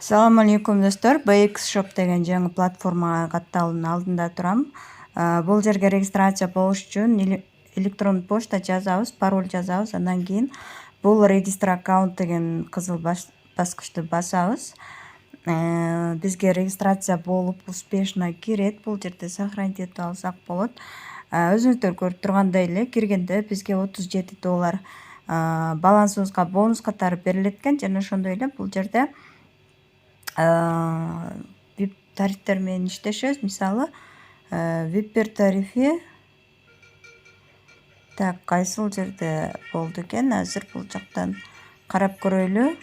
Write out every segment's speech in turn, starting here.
Салам алейкум достор. BX Shop деген жаңы платформага катталуунун алдында турам. Бул жерге регистрация болуш үчүн электрондук почта жазабыз, пароль жазабыз. Андан кийин бул регистр аккаунт деген кызыл баскычты басабыз. Бизге регистрация болуп успешно кирет. Бул жерде сохранить этип алсак болот. Өзүңүздөр көрүп тургандай эле киргенде бизге $37 балансыбызга бонус катары берилет экен. Жана ошондой эле бул жерде VIP тарифтер менен иштешебиз. Мисалы, VIP тарифи так кайсыл жерде болду экен? Азыр бул жактан карап көрөлү.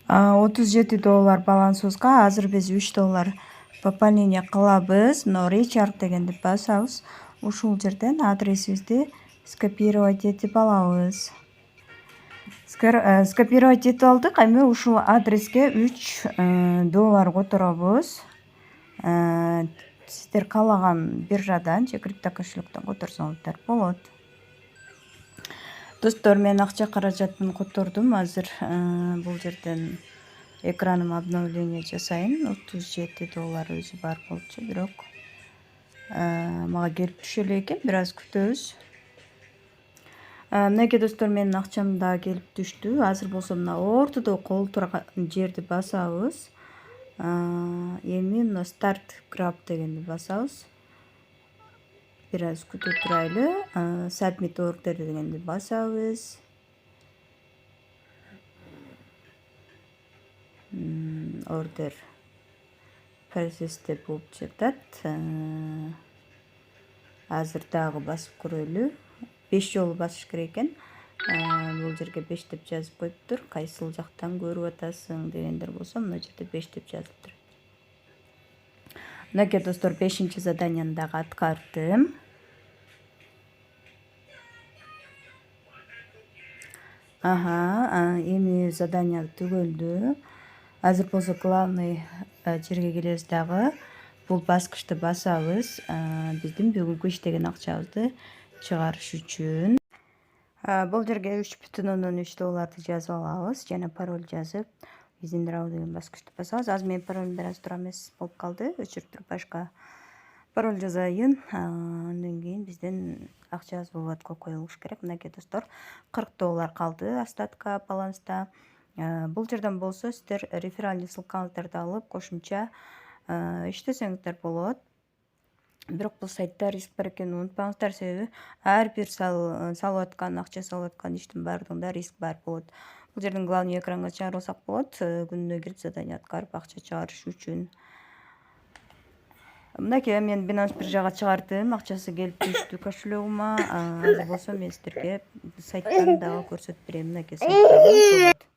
$37 балансыбызга азыр биз $3 пополнение кылабыз. Но recharge дегенди басабыз. Ушул жерден адресибизди скопировать этип алабыз. Скопировать этип алдык. Эми ушул адреске $3 которобуз. Сиздер каалаган биржадан же криптокошелектен которсоңуздар болот. Достор, мен акча каражатын котордум. Азыр бул жерден экраным обновление жасайын. $37 өзү бар болчу, бирок мага келип түшө элек экен. Бир аз күтөбүз. Мынакей достор, менин акчам да келип түштү. Азыр болсо мына ортодо кол турган жерди басабыз. Эми мына start grab дегенди басабыз. Бир аз күтүп турайлы. Submit order дегенди басабыз. Order process'те болуп жатат. Азыр дагы басып көрөлү. 5 жолу басыш керек экен. Бул жерге 5 деп жазып коюптур. Кайсыл жактан көрүп атасың дегендер болсо, мына жерде 5 деп жазып турат. Мынакей достор, 5-чи заданияны дагы аткардым. Эми задания түгөлдү. Азыр болсо главный жерге келебиз дагы. Бул баскычты басабыз. Биздин бүгүнкү иштеген акчабызды чыгарыш үчүн. Бул жерге $3.3 жазып алабыз. Жана пароль жазып, визиндирау деген баскычты басабыз. Азыр менин паролем бир аз туура эмес болуп калды. Өчүрүп туруп башка пароль жазайын. Андан кийин биздин акчабыз бул ватко коюлуш керек. Мынакей достор, $40 калды остатка баланста. Бул жерден болсо сиздер реферальный ссылкаңыздарды алып, кошумча иштесеңиздер болот. Бирок бул сайтта риск бар экенин унутпаңыздар, себеби ар бир салып аткан, акча салып аткан иштин баардыгында риск бар болот. Бул жерден главный экранга чыгарылсак болот, күнүнө кирип задание аткарып акча чыгарыш үчүн. Мынакей, мен Binance биржага чыгардым, акчасы келип түштү кошелегима. Азыр болсо мен сиздерге сайттан дагы көрсөтүп берем. Мынакей сайттагы